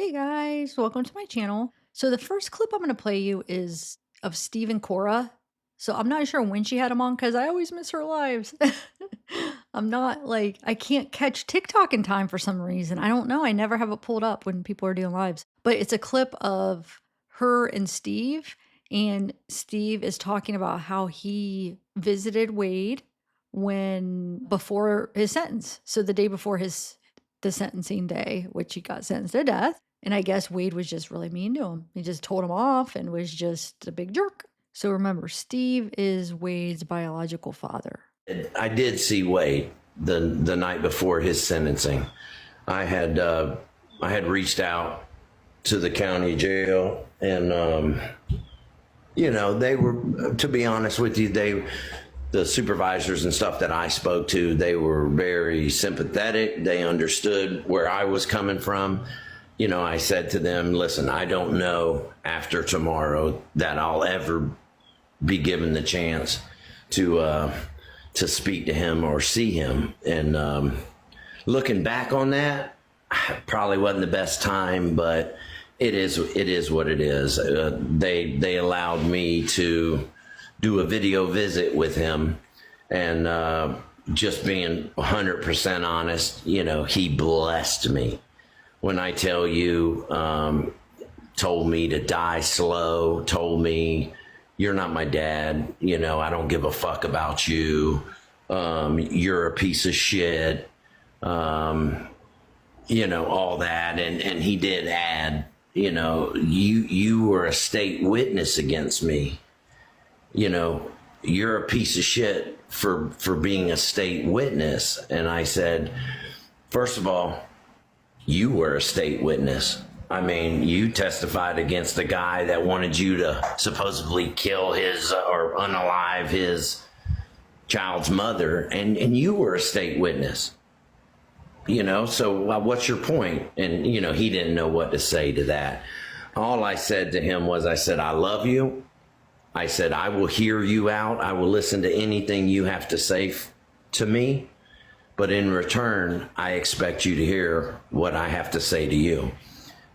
Hey guys, welcome to my channel. So the first clip I'm going to play you is of Steve and Cora. So I'm not sure when she had them on because I always miss her lives. I'm not like, I can't catch TikTok in time for some reason. I don't know. I never have it pulled up when people are doing lives. But it's a clip of her and Steve is talking about how he visited Wade before his sentence. So the day before the sentencing day, which he got sentenced to death. And I guess Wade was just really mean to him. He just told him off and was just a big jerk. So remember, Steve is Wade's biological father. I did see Wade the night before his sentencing. I had reached out to the county jail, and they were, to be honest with you, the supervisors and stuff that I spoke to, they were very sympathetic. They understood where I was coming from. I said to them, listen, I don't know after tomorrow that I'll ever be given the chance to speak to him or see him. And looking back on that, probably wasn't the best time, but it is what it is. They allowed me to do a video visit with him, and just being 100% honest, he blessed me. When I tell you, told me to die slow, told me, you're not my dad, I don't give a fuck about you, you're a piece of shit, all that. And he did add, you were a state witness against me. You're a piece of shit for being a state witness. And I said, first of all, you were a state witness. I mean, you testified against the guy that wanted you to supposedly kill or unalive his child's mother, and you were a state witness. So what's your point? And, he didn't know what to say to that. All I said to him was, I said, I love you. I said, I will hear you out. I will listen to anything you have to say to me. But in return, I expect you to hear what I have to say to you.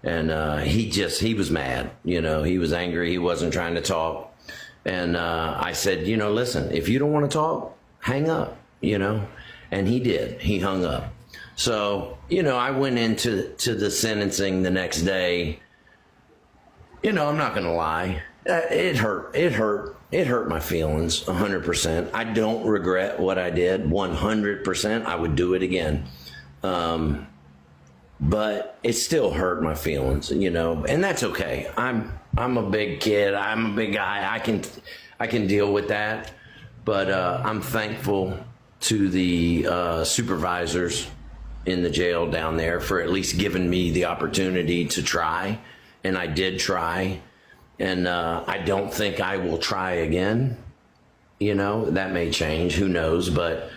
And he was mad. He was angry. He wasn't trying to talk. And I said, listen, if you don't want to talk, hang up, And he did. He hung up. So, I went into the sentencing the next day. I'm not going to lie. It hurt. It hurt my feelings 100%. I don't regret what I did 100%. I would do it again. But it still hurt my feelings, and that's okay. I'm a big kid. I'm a big guy. I can deal with that. But I'm thankful to the supervisors in the jail down there for at least giving me the opportunity to try. And I did try. And I don't think I will try again. That may change. Who knows? But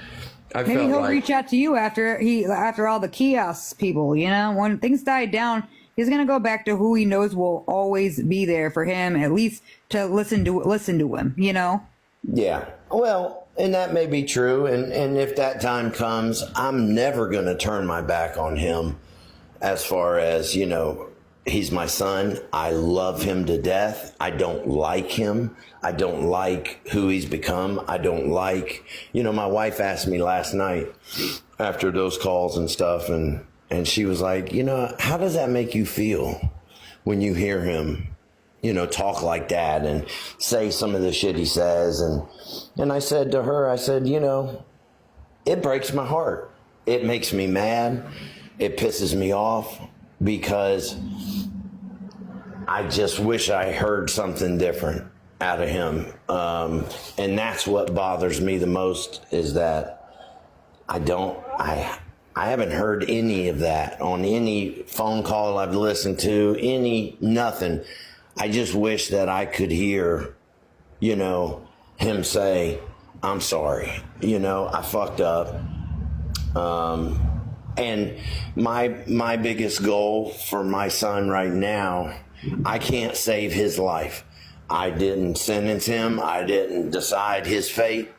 maybe he'll reach out to you after all the kiosk people. When things die down, he's gonna go back to who he knows will always be there for him, at least to listen to him. Yeah. Well, and that may be true. And if that time comes, I'm never gonna turn my back on him. As far as he's my son. I love him to death. I don't like him. I don't like who he's become. I don't like, my wife asked me last night after those calls and stuff, and she was like, how does that make you feel when you hear him, talk like that and say some of the shit he says? And I said to her, it breaks my heart. It makes me mad. It pisses me off because I just wish I heard something different out of him. And that's what bothers me the most, is that I haven't heard any of that on any phone call I've listened to, nothing. I just wish that I could hear, him say, I'm sorry, I fucked up. And my biggest goal for my son right now, I can't save his life. I didn't sentence him. I didn't decide his fate.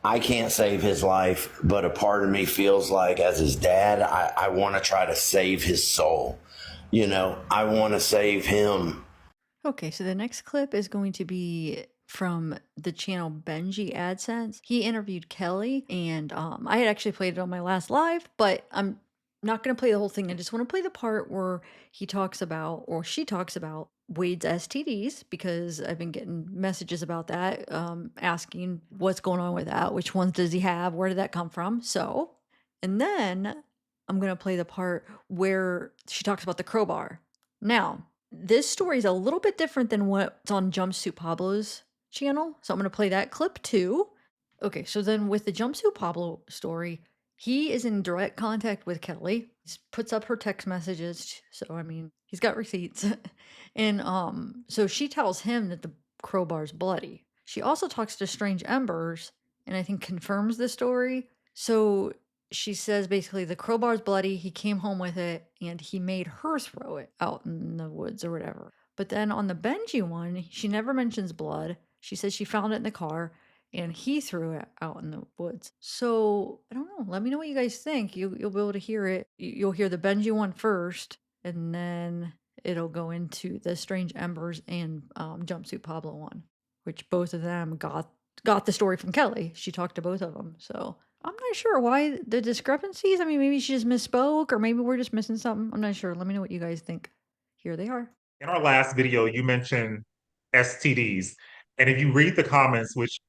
I can't save his life, but a part of me feels like, as his dad, I want to try to save his soul. You know, I want to save him. Okay, so the next clip is going to be from the channel Benji AdSense. He interviewed Kelly, and I had actually played it on my last live, but I'm not going to play the whole thing. I just want to play the part where he talks about, or she talks about, Wade's STDs, because I've been getting messages about that, asking what's going on with that, which ones does he have, where did that come from? So, and then I'm going to play the part where she talks about the crowbar. Now, this story is a little bit different than what's on Jumpsuit Pablo's channel, so I'm going to play that clip too. Okay, so then with the Jumpsuit Pablo story, he is in direct contact with Kelly. He puts up her text messages, so I mean, he's got receipts. And so she tells him that the crowbar's bloody. She also talks to Strange Embers and I think confirms the story. So she says basically the crowbar's bloody. He came home with it and he made her throw it out in the woods or whatever. But then on the Benji one, she never mentions blood. She says she found it in the car and he threw it out in the woods. So I don't know. Let me know what you guys think. You'll be able to hear it. You'll hear the Benji one first, and then it'll go into the Strange Embers and Jumpsuit Pablo one, which both of them got the story from Kelly. She talked to both of them. So I'm not sure why the discrepancies. I mean, maybe she just misspoke, or maybe we're just missing something. I'm not sure. Let me know what you guys think. Here they are. In our last video, you mentioned STDs. And if you read the comments, which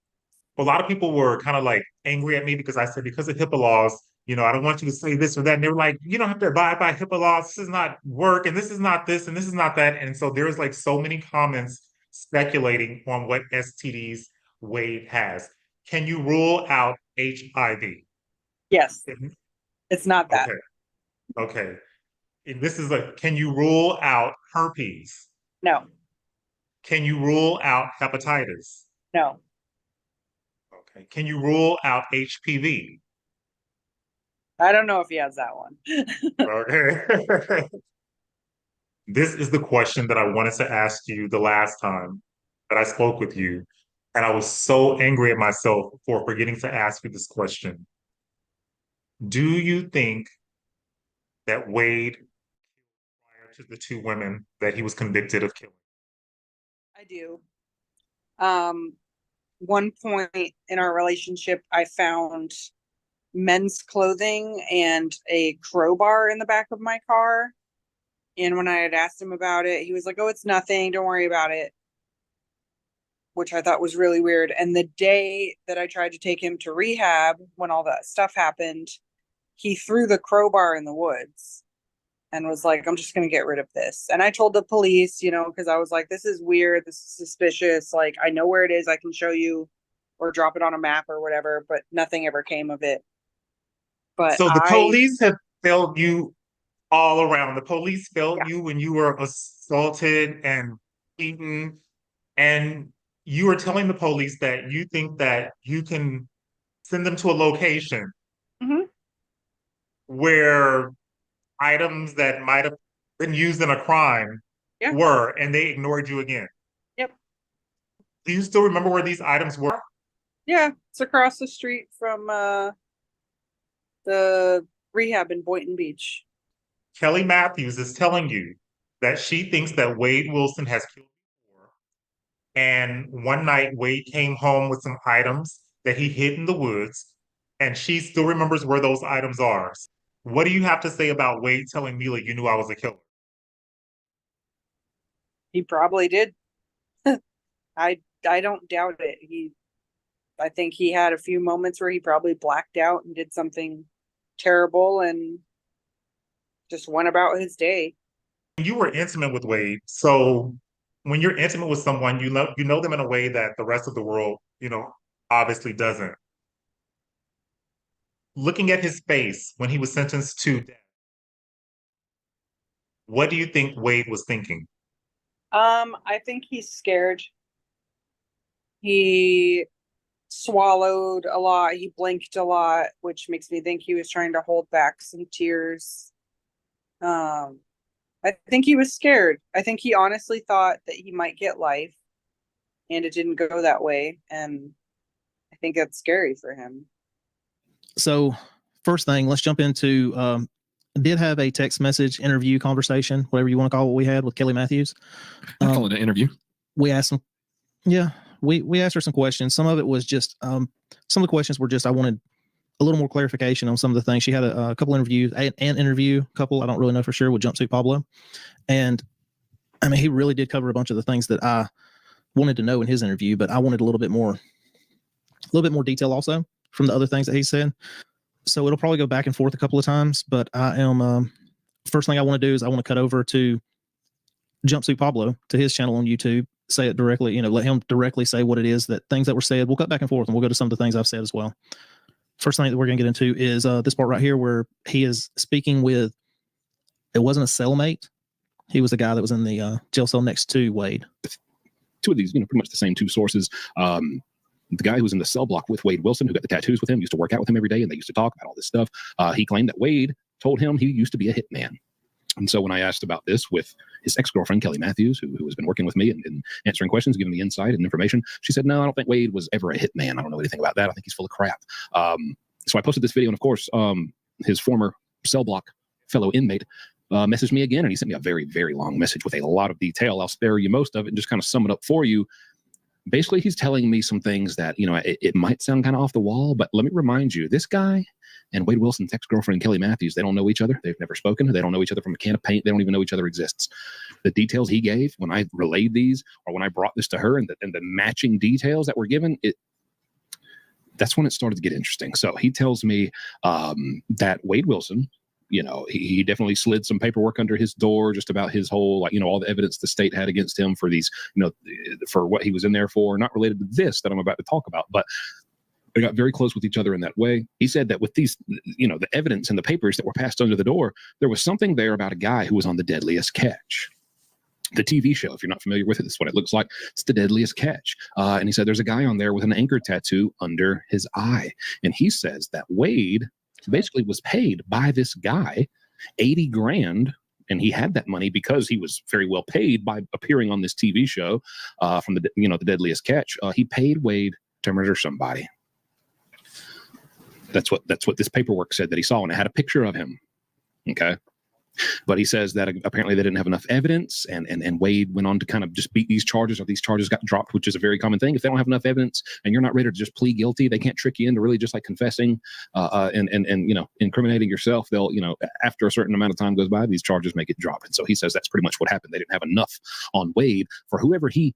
a lot of people were kind of like angry at me because I said, because of HIPAA laws, I don't want you to say this or that. And they were like, you don't have to abide by HIPAA laws. This is not work, and this is not this, and this is not that. And so there's like so many comments speculating on what STDs Wade has. Can you rule out HIV? Yes, it's not that. Okay. Okay. And this is can you rule out herpes? No, Can you rule out hepatitis? no, Okay. Can you rule out HPV? I don't know if he has that one. Okay. This is the question that I wanted to ask you the last time that I spoke with you. And I was so angry at myself for forgetting to ask you this question. Do you think that Wade, prior to the two women that he was convicted of killing? I do. One point in our relationship, I found men's clothing and a crowbar in the back of my car. And when I had asked him about it, he was like, "Oh, it's nothing. Don't worry about it." Which I thought was really weird. And the day that I tried to take him to rehab, when all that stuff happened, he threw the crowbar in the woods and was like, "I'm just going to get rid of this." And I told the police, because I was like, this is weird. This is suspicious. Like, I know where it is. I can show you or drop it on a map or whatever, but nothing ever came of it. But so the police have failed you all around. The police failed you when you were assaulted and beaten. And you are telling the police that you think that you can send them to a location where items that might have been used in a crime were, and they ignored you again. Yep. Do you still remember where these items were? Yeah, it's across the street from the rehab in Boynton Beach. Kelly Matthews is telling you that she thinks that Wade Wilson has killed before. And one night, Wade came home with some items that he hid in the woods, and she still remembers where those items are. What do you have to say about Wade telling Mila, "You knew I was a killer"? He probably did. I don't doubt it. I think he had a few moments where he probably blacked out and did something terrible and just went about his day. You were intimate with Wade, so when you're intimate with someone, you know them in a way that the rest of the world, obviously doesn't. Looking at his face when he was sentenced to death, what do you think Wade was thinking? I think he's scared. He swallowed a lot. He blinked a lot, which makes me think he was trying to hold back some tears. I think he was scared. I think he honestly thought that he might get life, and it didn't go that way. And I think that's scary for him. So first thing, let's jump into did have a text message interview conversation, whatever you want to call what we had with Kelly Matthews. I call it an interview. We asked some, yeah, we asked her some questions. Some of it was just, some of the questions were just, I wanted a little more clarification on some of the things. She had a couple interviews, an interview, couple, I don't really know for sure, with Jumpsuit Pablo. And I mean, he really did cover a bunch of the things that I wanted to know in his interview, but I wanted a little bit more detail also from the other things that he said. So it'll probably go back and forth a couple of times, but I am, first thing I want to do is I want to cut over to Jumpsuit Pablo, to his channel on YouTube, say it directly, let him directly say what it is, that things that were said. We'll cut back and forth and we'll go to some of the things I've said as well. First thing that we're going to get into is this part right here where he is speaking with, it wasn't a cellmate. He was the guy that was in the jail cell next to Wade. Two of these, pretty much the same two sources. The guy who was in the cell block with Wade Wilson, who got the tattoos with him, used to work out with him every day, and they used to talk about all this stuff. He claimed that Wade told him he used to be a hitman. And so when I asked about this with his ex-girlfriend, Kelly Matthews, who has been working with me and answering questions, giving me insight and information, she said, no, I don't think Wade was ever a hitman. I don't know anything about that. I think he's full of crap. So I posted this video, and of course, his former cell block fellow inmate messaged me again, and he sent me a very, very long message with a lot of detail. I'll spare you most of it and just kind of sum it up for you. Basically, he's telling me some things that, it might sound kind of off the wall, but let me remind you, this guy and Wade Wilson's ex-girlfriend, Kelly Matthews, they don't know each other. They've never spoken. They don't know each other from a can of paint. They don't even know each other exists. The details he gave when I relayed these, or when I brought this to her, and the matching details that were given, that's when it started to get interesting. So he tells me that Wade Wilson, he definitely slid some paperwork under his door just about his whole, all the evidence the state had against him for these, for what he was in there for, not related to this that I'm about to talk about, but they got very close with each other in that way. He said that with these, the evidence and the papers that were passed under the door, there was something there about a guy who was on The Deadliest Catch. The TV show, if you're not familiar with it, this is what it looks like. It's The Deadliest Catch. And he said there's a guy on there with an anchor tattoo under his eye. And he says that Wade basically was paid by this guy $80,000, and he had that money because he was very well paid by appearing on this TV show from The Deadliest Catch. He paid Wade to murder somebody. That's what this paperwork said that he saw, and it had a picture of him. Okay. But he says that apparently they didn't have enough evidence, and Wade went on to kind of just beat these charges, or these charges got dropped, which is a very common thing. If they don't have enough evidence and you're not ready to just plead guilty, they can't trick you into really just like confessing and incriminating yourself. They'll, after a certain amount of time goes by, these charges may get dropped. And so he says that's pretty much what happened. They didn't have enough on Wade for whoever he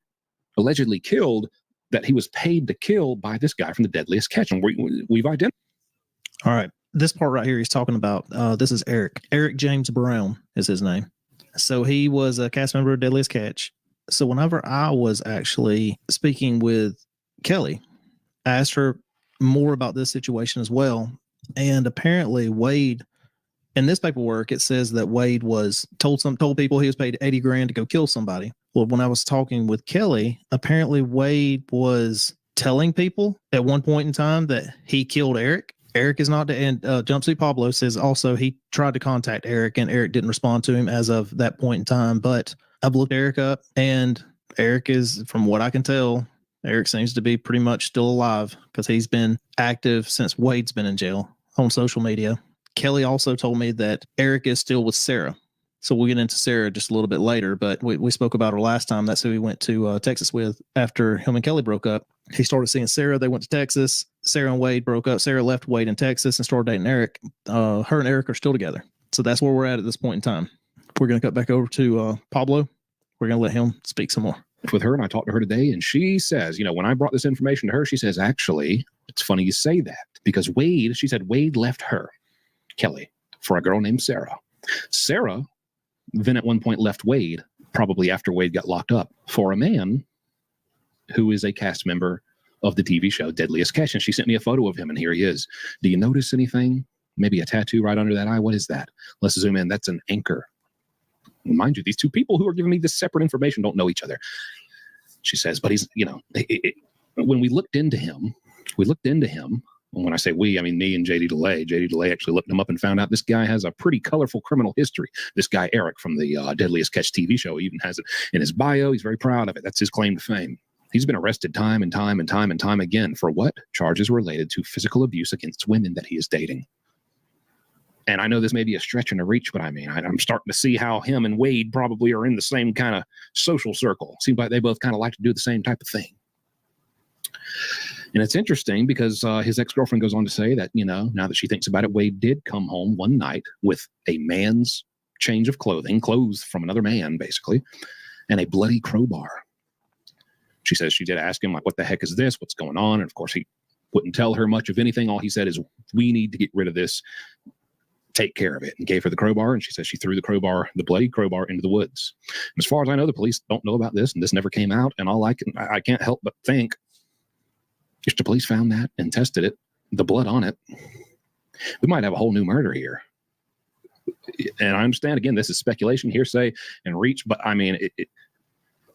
allegedly killed, that he was paid to kill by this guy from The Deadliest Catch. And we've identified. All right. This part right here, he's talking about, this is Eric. Eric James Brown is his name. So he was a cast member of Deadliest Catch. So whenever I was actually speaking with Kelly, I asked her more about this situation as well. And apparently Wade, in this paperwork, it says that Wade was told people he was paid $80,000 to go kill somebody. Well, when I was talking with Kelly, apparently Wade was telling people at one point in time that he killed Eric. Eric is not, and Jumpsuit Pablo says also he tried to contact Eric, and Eric didn't respond to him as of that point in time. But I've looked Eric up, and Eric is, from what I can tell, Eric seems to be pretty much still alive, because he's been active since Wade's been in jail on social media. Kelly also told me that Eric is still with Sarah. So we'll get into Sarah just a little bit later, but we spoke about her last time. That's who he went to Texas with after him and Kelly broke up. He started seeing Sarah. They went to Texas. Sarah and Wade broke up. Sarah left Wade in Texas and started dating Eric. Her and Eric are still together. So that's where we're at this point in time. We're going to cut back over to Pablo. We're going to let him speak some more. With her, and I talked to her today, and she says, when I brought this information to her, she says, actually, it's funny you say that, because she said Wade left her, Kelly, for a girl named Sarah. Sarah then at one point left Wade, probably after Wade got locked up, for a man who is a cast member of the TV show Deadliest Catch. And she sent me a photo of him, and here he is. Do you notice anything? Maybe a tattoo right under that eye? What is that? Let's zoom in. That's an anchor. And mind you, these two people who are giving me this separate information don't know each other. She says, but he's, when we looked into him, and when I say we, I mean me and JD DeLay. JD DeLay actually looked him up and found out this guy has a pretty colorful criminal history. This guy, Eric, from the Deadliest Catch TV show, he even has it in his bio. He's very proud of it. That's his claim to fame. He's been arrested time and time again for what? Charges related to physical abuse against women that he is dating. And I know this may be a stretch and a reach, but I mean, I'm starting to see how him and Wade probably are in the same kind of social circle. Seems like they both kind of like to do the same type of thing. And it's interesting because his ex-girlfriend goes on to say that, now that she thinks about it, Wade did come home one night with a man's change of clothes from another man, basically, and a bloody crowbar. She says she did ask him, like, what the heck is this? What's going on? And of course, he wouldn't tell her much of anything. All he said is, we need to get rid of this. Take care of it, and gave her the crowbar. And she says she threw the bloody crowbar into the woods. And as far as I know, the police don't know about this, and this never came out. And all I can't help but think, if the police found that and tested it, the blood on it, we might have a whole new murder here. And I understand, again, this is speculation, hearsay, and reach, but I mean,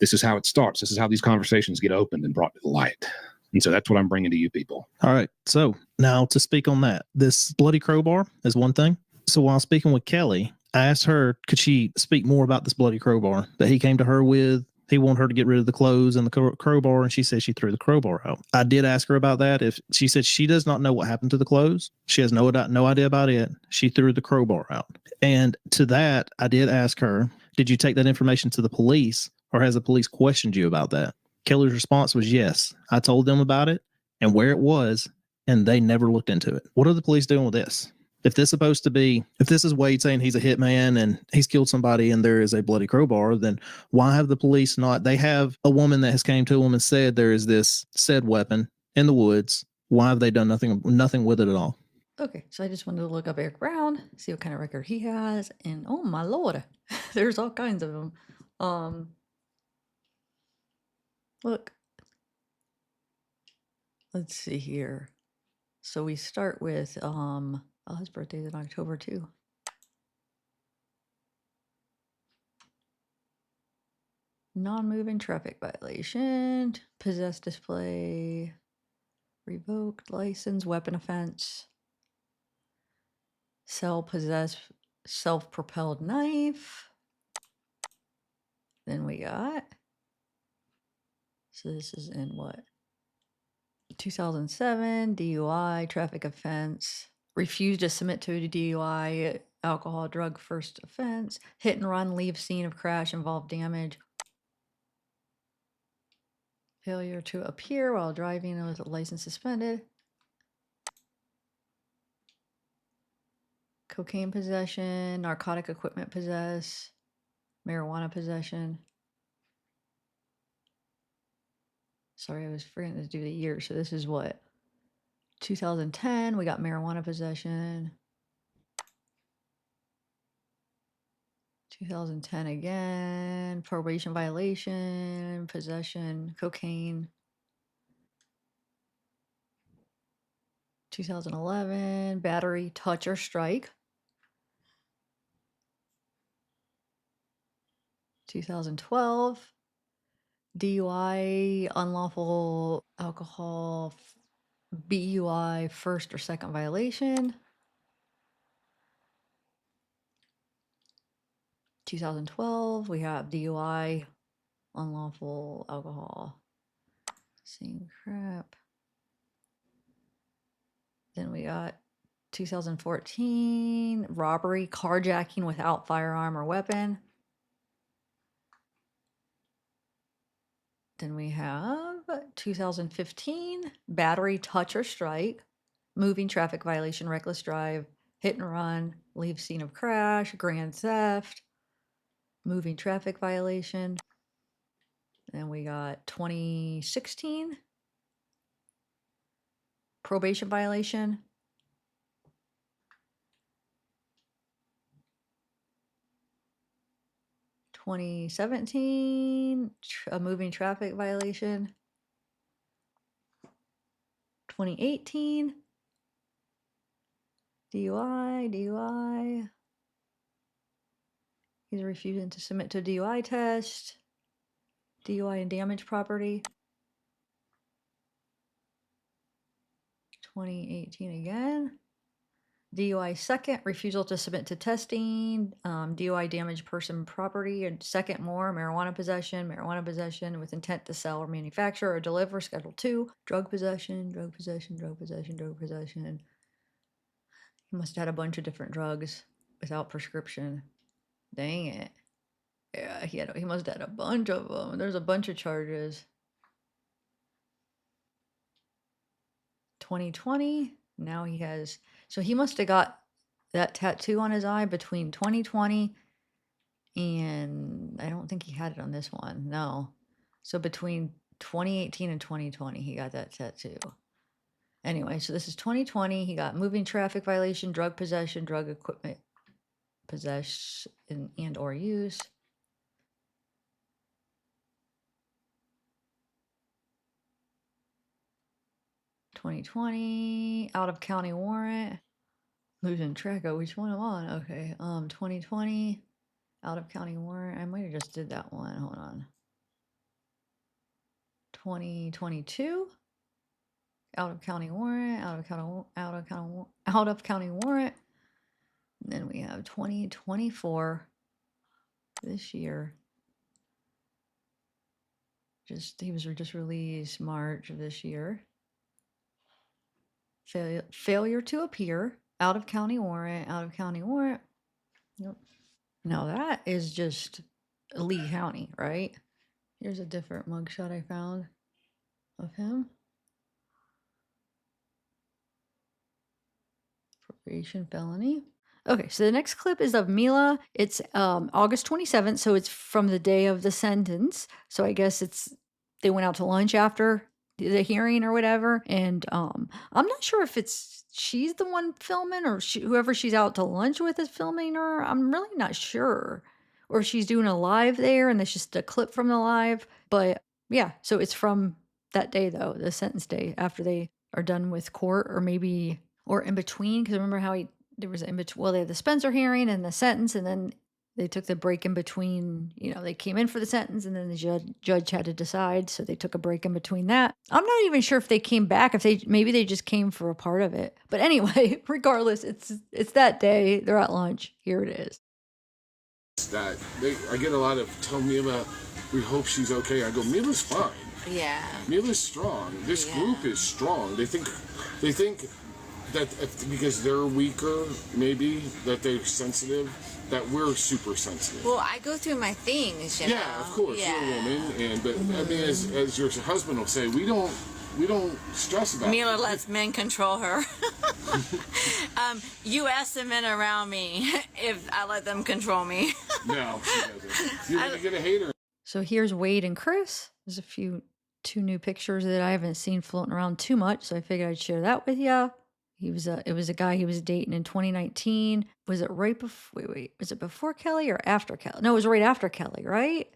this is how it starts. This is how these conversations get opened and brought to the light. And so that's what I'm bringing to you people. All right. So now to speak on that, this bloody crowbar is one thing. So while speaking with Kelly, I asked her, could she speak more about this bloody crowbar that he came to her with? He wanted her to get rid of the clothes and the crowbar, and she said she threw the crowbar out. I did ask her about that. If she said she does not know what happened to the clothes, she has no idea about it. She threw the crowbar out. And to that, I did ask her, did you take that information to the police, or has the police questioned you about that? Kelly's response was yes. I told them about it and where it was, and they never looked into it. What are the police doing with this? If this is Wade saying he's a hitman and he's killed somebody and there is a bloody crowbar, then why have the police not? They have a woman that has came to them and said there is this said weapon in the woods. Why have they done nothing with it at all? Okay, so I just wanted to look up Eric Brown, see what kind of record he has, and oh my lord, there's all kinds of them. Look, let's see here. So we start with his birthday's in October too. Non-moving traffic violation, possessed display, revoked license, weapon offense, sell, possess, self-propelled knife. Then we got, so this is in what? 2007, DUI, traffic offense, refused to submit to a DUI, alcohol, drug, first offense, hit and run, leave scene of crash, involve damage, failure to appear while driving with a license suspended, cocaine possession, narcotic equipment possess, marijuana possession. Sorry, I was forgetting to do the year. So this is what? 2010, we got marijuana possession. 2010 again, probation violation, possession, cocaine. 2011, battery, touch or strike. 2012, DUI, unlawful alcohol, BUI, first or second violation. 2012, we have DUI, unlawful alcohol. Same crap. Then we got 2014, robbery, carjacking without firearm or weapon. Then we have 2015, battery, touch or strike, moving traffic violation, reckless drive, hit and run, leave scene of crash, grand theft, moving traffic violation. Then we got 2016, probation violation. 2017, a moving traffic violation. 2018, DUI. He's refusing to submit to a DUI test. DUI and damage property. 2018 again. DUI second, refusal to submit to testing, DUI damage person property, and second more, marijuana possession with intent to sell or manufacture or deliver, Schedule 2, drug possession, He must have had a bunch of different drugs without prescription. Dang it. Yeah, he must have had a bunch of them. There's a bunch of charges. 2020. Now he has. So he must have got that tattoo on his eye between 2020 and I don't think he had it on this one. No. So between 2018 and 2020, he got that tattoo. Anyway, so this is 2020. He got moving traffic violation, drug possession, drug equipment possession and or use. $2020 out of county warrant. Losing track of which one I'm on. Okay. 2020 out of county warrant. I might have just did that one. Hold on. 2022 out of county warrant. Out of county warrant. And then we have 2024 this year. He was just released March of this year. Failure to appear. Out of county warrant. Yep. Now that is just Lee County, right? Here's a different mugshot I found of him. Probation felony. Okay, so the next clip is of Mila. It's August 27th, so it's from the day of the sentence. So I guess they went out to lunch after the hearing or whatever. And I'm not sure if she's the one filming or whoever she's out to lunch with is filming her. I'm really not sure. Or she's doing a live there and it's just a clip from the live. But yeah, so it's from that day though, the sentence day after they are done with court or maybe, or in between. Because remember how there was in between, well, they had the Spencer hearing and the sentence, and then they took the break in between. They came in for the sentence, and then the judge had to decide, so they took a break in between that. I'm not even sure if they came back, maybe they just came for a part of it. But anyway, regardless, it's that day. They're at lunch. Here it is. That I get a lot of tell Mila, we hope she's okay. I go, Mila's fine. Yeah. Mila's strong. This group is strong. They think that because they're weaker, maybe that they're sensitive, that we're super sensitive. Well, I go through my things, you know. Yeah, of course, you're a woman, but I mean, as your husband will say, we don't stress about it. Mila lets men control her. You ask the men around me if I let them control me. No, she doesn't. You're gonna get a hater. So here's Wade and Chris. There's two new pictures that I haven't seen floating around too much, so I figured I'd share that with you. It was a guy he was dating in 2019. Was it right before? Wait. Was it before Kelly or after Kelly? No, it was right after Kelly, right?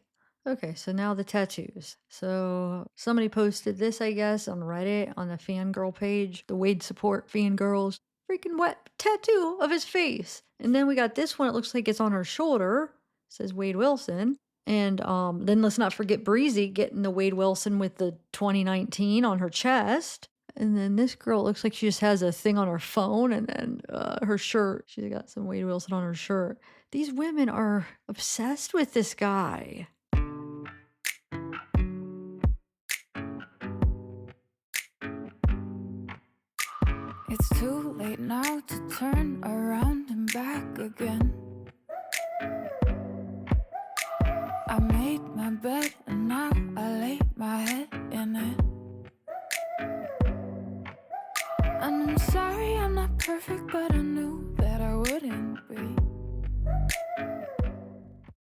Okay, so now the tattoos. So somebody posted this, I guess, on Reddit on the fangirl page. The Wade support fangirls. Freaking wet tattoo of his face. And then we got this one. It looks like it's on her shoulder. It says Wade Wilson. And then let's not forget Breezy getting the Wade Wilson with the 2019 on her chest. And then this girl looks like she just has a thing on her phone, and then her shirt. She's got some Wade Wilson on her shirt. These women are obsessed with this guy. It's too late now to turn around and back again. I made my bed and now I lay my head in it. And I'm sorry I'm not perfect, but I know